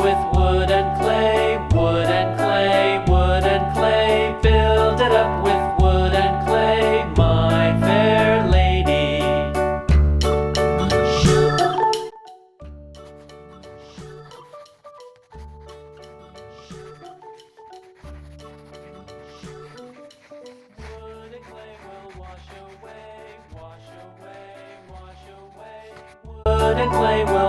with wood and clay, wood and clay, wood and clay. Build it up with wood and clay, my fair lady. Wood and clay will wash away, wash away, wash away. Wood and clay will